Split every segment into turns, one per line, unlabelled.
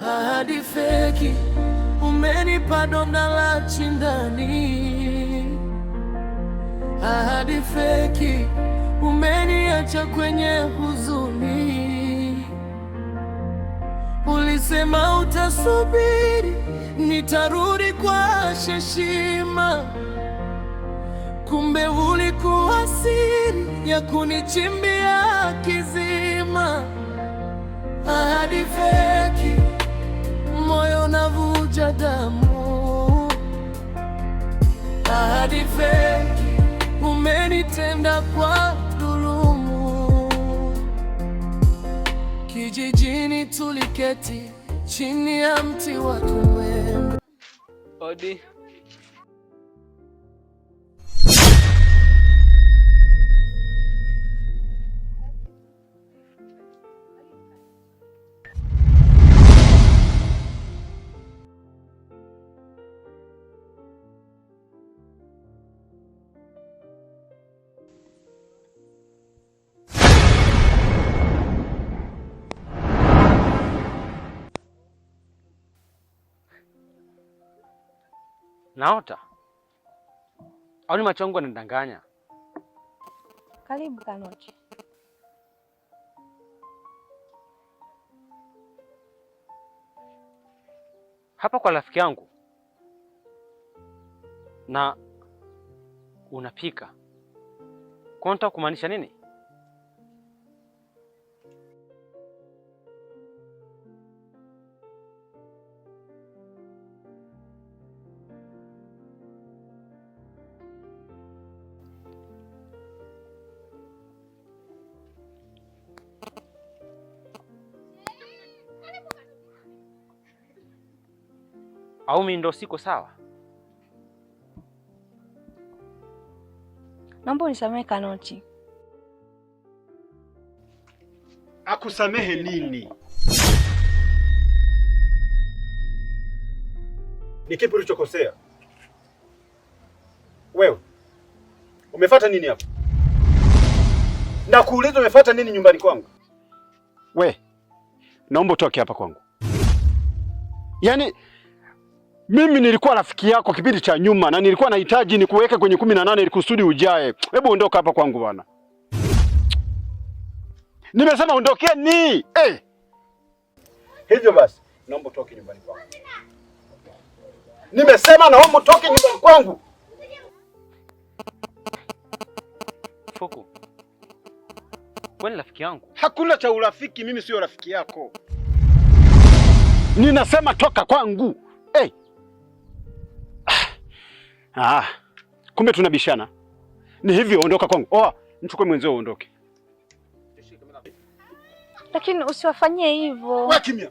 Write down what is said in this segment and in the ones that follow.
ahadi feki, umenipa donda la chindani. Ahadi feki, umeniacha kwenye huzuni. Ulisema utasubiri, nitarudi kwa heshima. Kumbe ulikuwa siri ya kunichimbia kizima. Ahadi feki, moyo unavuja damu. Ahadi feki, umenitenda kwa dhulumu. Kijijini tuliketi chini ya mti wa mwembe.
Odi. Naota au ni macho yangu yanadanganya?
Karibu Kanoti.
Hapa kwa rafiki yangu na unapika, kwa unataka kumaanisha nini? Au mimi ndo siko sawa?
Naomba unisamehe Kanoti.
Akusamehe nini? Ni kipi ulichokosea? Wewe umefuata nini hapa? Na kuuliza umefuata nini nyumbani kwangu? We, naomba utoke hapa kwangu. Yaani mimi nilikuwa rafiki yako kipindi cha nyuma na nilikuwa nahitaji nikuweke kwenye 18 ili kusudi ujae. Hebu ondoka hapa kwangu bwana. Nimesema ondokeni. Hivyo basi, naomba utoke nyumbani kwangu. Nimesema naomba utoke nyumbani kwangu.
Fuku, wewe ni rafiki yangu.
Hakuna cha urafiki, mimi sio rafiki yako. Ninasema toka kwangu. Kumbe tunabishana. Ni hivyo, ondoka kwangu. Mchukue mwenzio uondoke.
Lakini usiwafanyie hivyo.
Wewe kimya.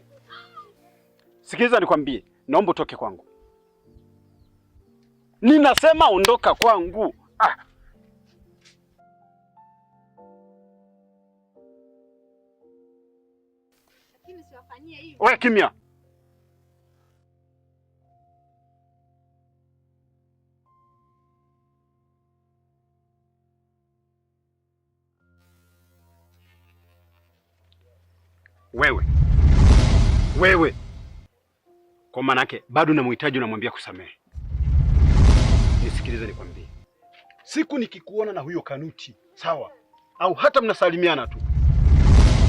Sikiliza nikwambie, naomba utoke kwangu. Ninasema ondoka kwangu.
Lakini usiwafanyie hivyo.
Wewe kimya. Wewe. Kwa maana yake bado namhitaji, unamwambia kusamehe. Nisikilize nikwambie. Siku nikikuona na huyo Kanuti, sawa? Au hata mnasalimiana tu,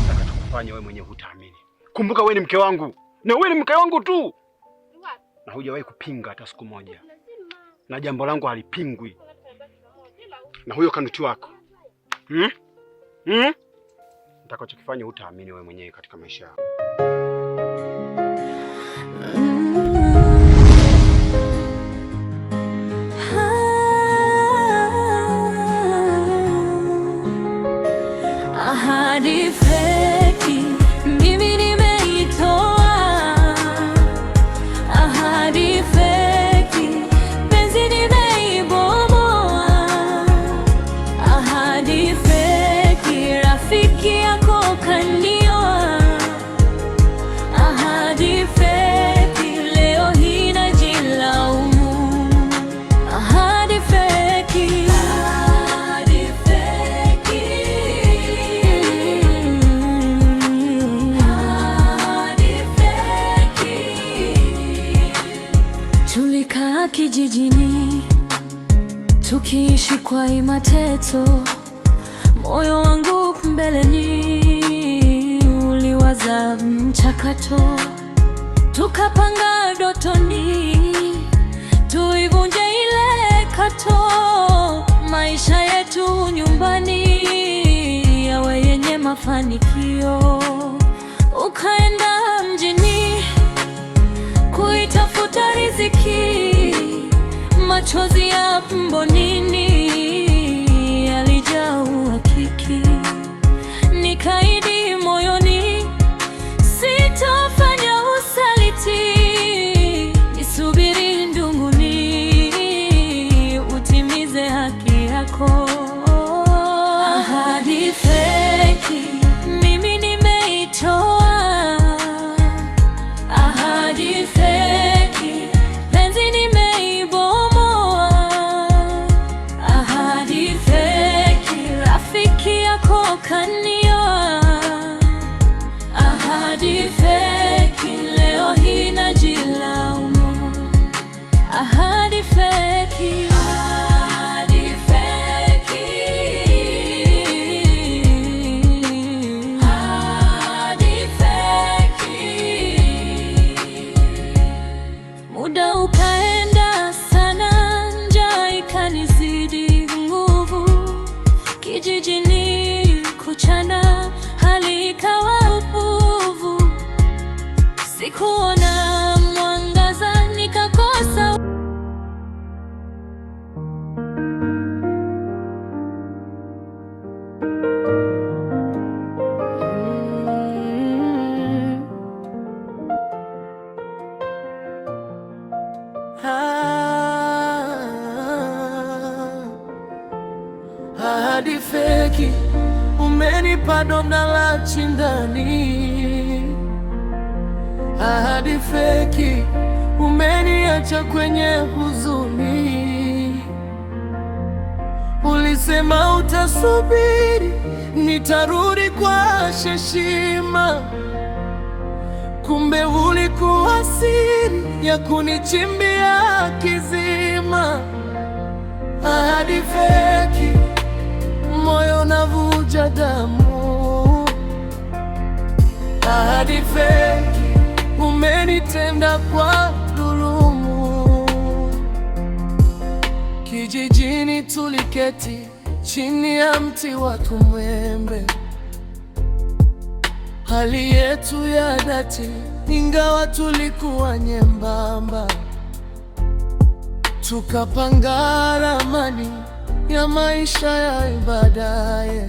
nitakachokufanya wewe mwenyewe hutaamini. Kumbuka wewe ni mke wangu. Na wewe ni mke wangu tu. Na hujawahi kupinga hata siku moja. Na jambo langu halipingwi. Na huyo Kanuti wako. Nitakachokifanya hutaamini wewe mwenyewe katika maisha yako.
Ahadi feki, mimi nimeitoa. Ahadi feki, penzi nimeibomoa. Ahadi feki, rafiki yako kanioa. kijijini, tukiishi kwa imateto. Moyo wangu mbeleni uliwaza mchakato, tukapanga dotoni tuivunje ile kato. Maisha yetu nyumbani yawe yenye mafanikio. Ukaenda mjini kuitafuta riziki, machozi ya mbonini yalijaa uhakiki. Nikaidi moyoni, sitafanya usaliti, nisubiri ndunguni utimize haki yako. Ahadi feki mimi nimeitoa, ahadi feki penzi nimeibomoa, ahadi feki rafiki yako kanioa, ahadi feki leo hii najilaumu, ahadi feki, ahadi feki, ahadi feki. Muda ukaenda sana, njaa ikanizidi nguvu, kijijini kuchana hali ikawa upovu. Sikuona mwangaza nikakosa.
Ahadi feki umenipa donda la chindani, ahadi feki umeniacha kwenye huzuni. Ulisema utasubiri nitarudi kwa heshima, kumbe ulikuwa siri ya kunichimbia kizima. Ahadi feki, moyo navuja damu, ahadi feki umenitenda kwa dhulumu. Kijijini tuliketi chini ya mti wa mwembe, hali yetu ya dhati ingawa tulikuwa nyembamba. Tukapanga ramani ya maisha ya baadaye.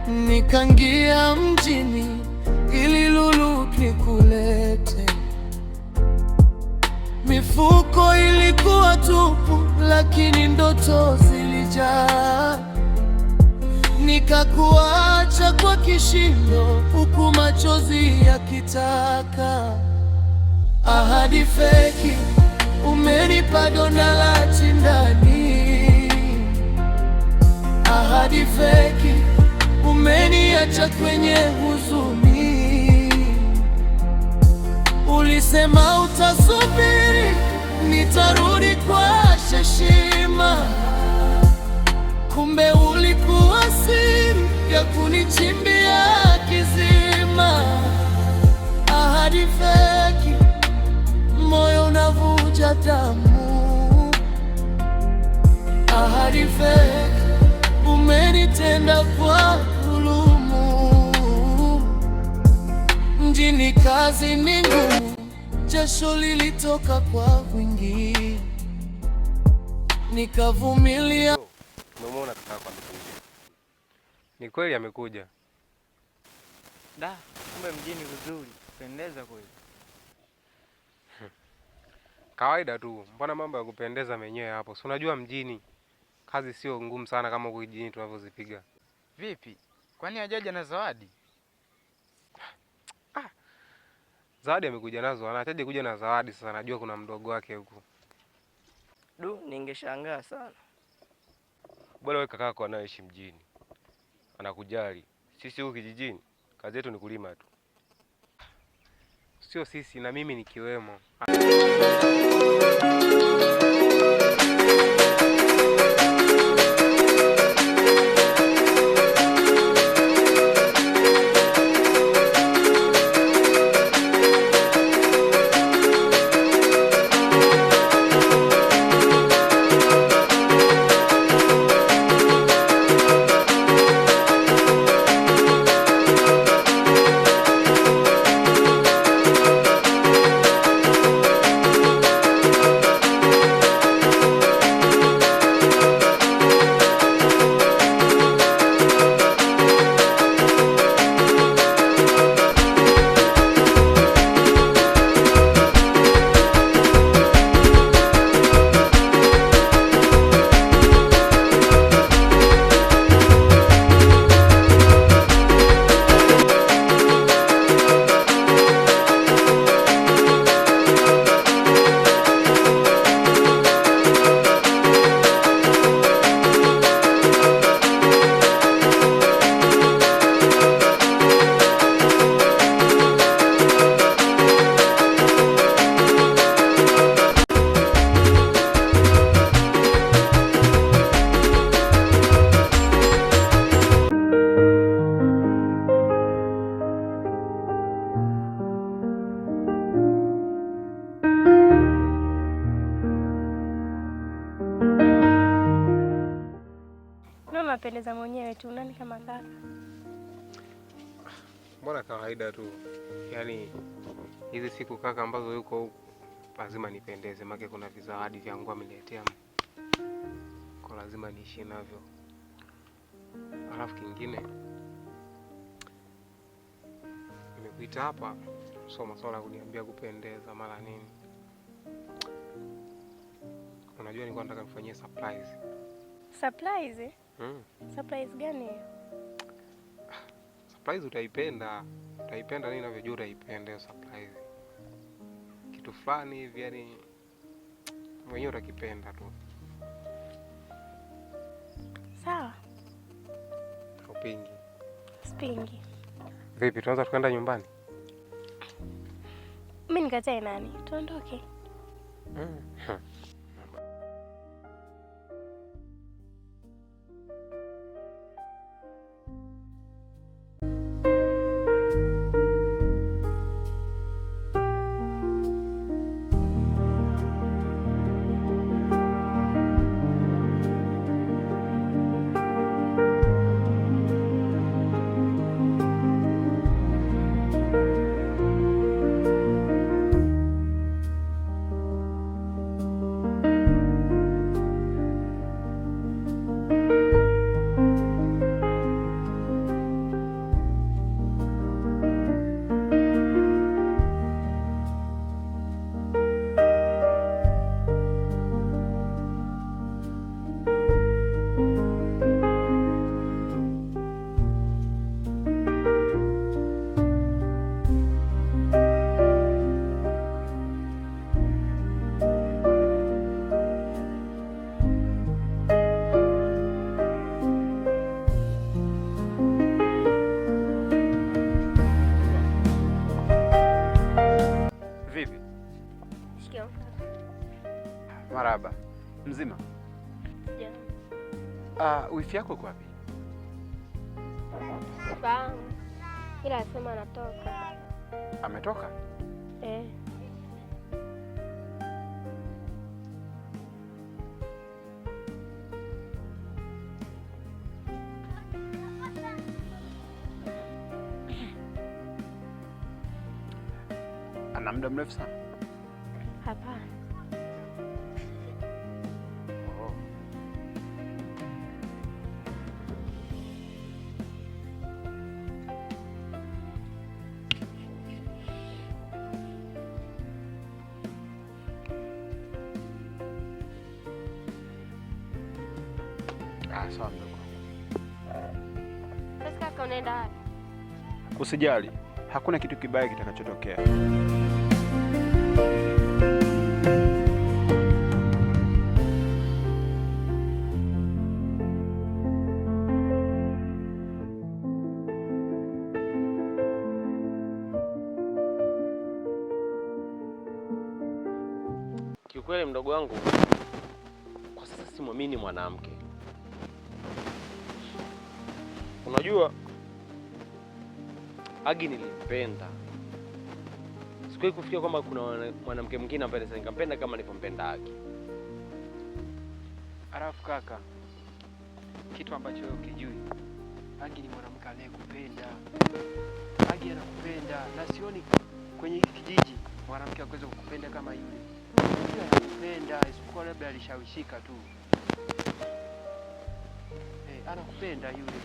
Nikaingia mjini ili lulu nikulete. Mifuko ilikuwa tupu, lakini ndoto zilijaa. Nikakuacha kwa kishindo, huku machozi yakitaka. Ahadi feki umenipa donda la chindani, ahadi feki umeniacha kwenye huzuni. Ulisema utasubiri nitarudi kwa heshima, kumbe ulikuwa siri ya kunichimbia kizima. Ahadi feki, moyo unavuja damu, ahadi feki umenitenda kwa dhulumu. Mjini kazi ni ngumu, jasho lilitoka kwa wingi, nikavumilia.
Umemwona kaka yako amekuja? Ni kweli amekuja.
Da, kumbe mjini vizuri, pendeza kweli.
Kawaida tu, mbona mambo ya kupendeza menyewe hapo. Si unajua mjini kazi sio ngumu sana kama huko kijijini tunavyozipiga.
Vipi? Kwani hajaja na zawadi?
Zawadi amekuja nazo, anahitaji kuja na zawadi sasa, najua kuna mdogo wake huko.
Du, ningeshangaa sana.
Bora wewe kakako anaishi mjini, anakujali. Sisi huko kijijini kazi yetu ni kulima tu. sio sisi na mimi nikiwemo.
Unapendeza mwenyewe tu, nani kama kaka?
Mbona kawaida tu. Yaani hizi siku kaka ambazo yuko huko lazima nipendeze, maana kuna vizawadi vyangu ameniletea. Kwa lazima niishi navyo. Alafu kingine nimekuita hapa sio masuala kuniambia kupendeza mara nini. Unajua nilikuwa nataka nifanyie surprise.
Surprise? Surprise gani?
Surprise utaipenda. Utaipenda nini ninavyojua utaipenda hiyo surprise. Kitu fulani hivi yani mwenyewe utakipenda tu.
Sawa.
Upingi.
Spingi.
Vipi tuanza tukaenda nyumbani?
Mimi nikatae nani? Tuondoke.
Maraba. Mzima?
Yeah.
Wifi yako kwa wapi?
Fahamu. Ila asema anatoka.
Ametoka? Ana muda mrefu sana?
Hapana.
Sawa mdogo.
Sasa kaka unaenda wapi?
Usijali, hakuna kitu kibaya kitakachotokea.
Kiukweli mdogo wangu, kwa sasa simwamini mwanamke. Unajua Agi nilimpenda. Sikuwahi kufikia kwamba kuna mwanamke mwingine ambaye naweza nikampenda kama nilivyompenda Agi.
Alafu kaka, kitu ambacho wewe ukijui, Agi ni mwanamke anayekupenda. Agi anakupenda na sioni kwenye hiki kijiji mwanamke aweze kukupenda kama yule. Yule anakupenda, isipokuwa labda alishawishika tu. Anakupenda yule.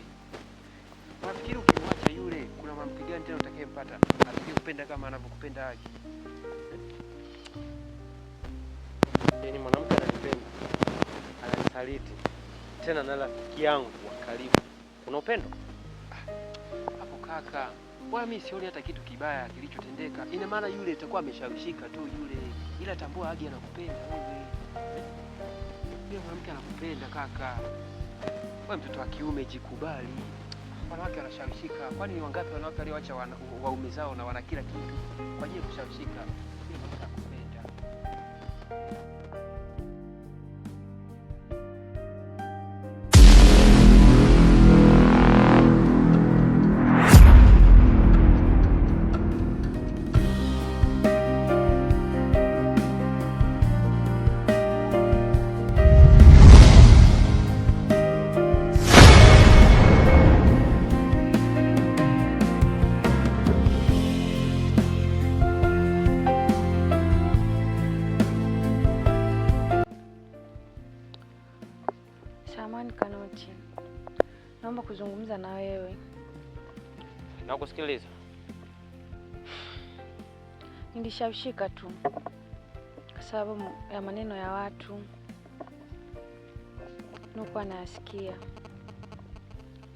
Unafikiri ukimwacha yule kuna mwanamke gani tena utakayempata atakayekupenda kama anavyokupenda Agi?
Yaani mwanamke ananipenda, ananisaliti, tena na rafiki yangu wa karibu. Kuna upendo?
Hapo kaka, wewe mimi sioni hata kitu kibaya kilichotendeka. Ina maana yule itakuwa ameshawishika tu yule. Ila tambua Agi anakupenda wewe. Yule mwanamke anakupenda kaka. Wewe mtoto wa kiume jikubali. Wanawake wanashawishika. Kwani ni wangapi wanawake walioacha waume zao na wana kila kitu kwa ajili ya kushawishika? Yule mwanamke anakupenda.
Samahani Kanoti, naomba kuzungumza na wewe.
Nakusikiliza.
Nilishawishika tu kwa sababu ya maneno ya watu nilikuwa nayasikia.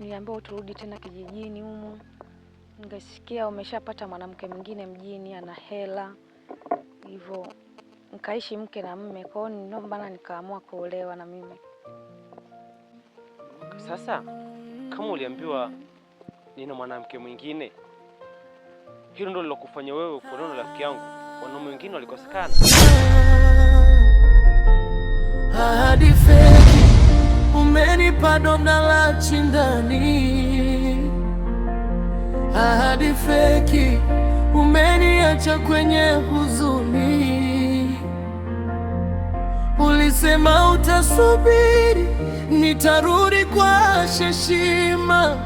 Niliambiwa uturudi tena kijijini humu. Ningesikia umeshapata mwanamke mwingine mjini ana hela. Hivyo nikaishi mke na mume, kwa hiyo ndio maana nikaamua kuolewa na mimi.
Sasa kama uliambiwa nina mwanamke mwingine, hilo ndio lilokufanya wewe kuolewa na rafiki yangu? Wanaume wengine walikosekana?
Ahadi feki, umenipa donda la chindani. Ahadi feki, umeniacha kwenye huzuni. Ulisema utasubiri, nitarudi kwa heshima.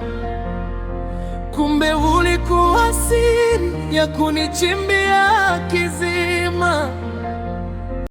Kumbe ulikuwa siri ya kunichimbia kizi.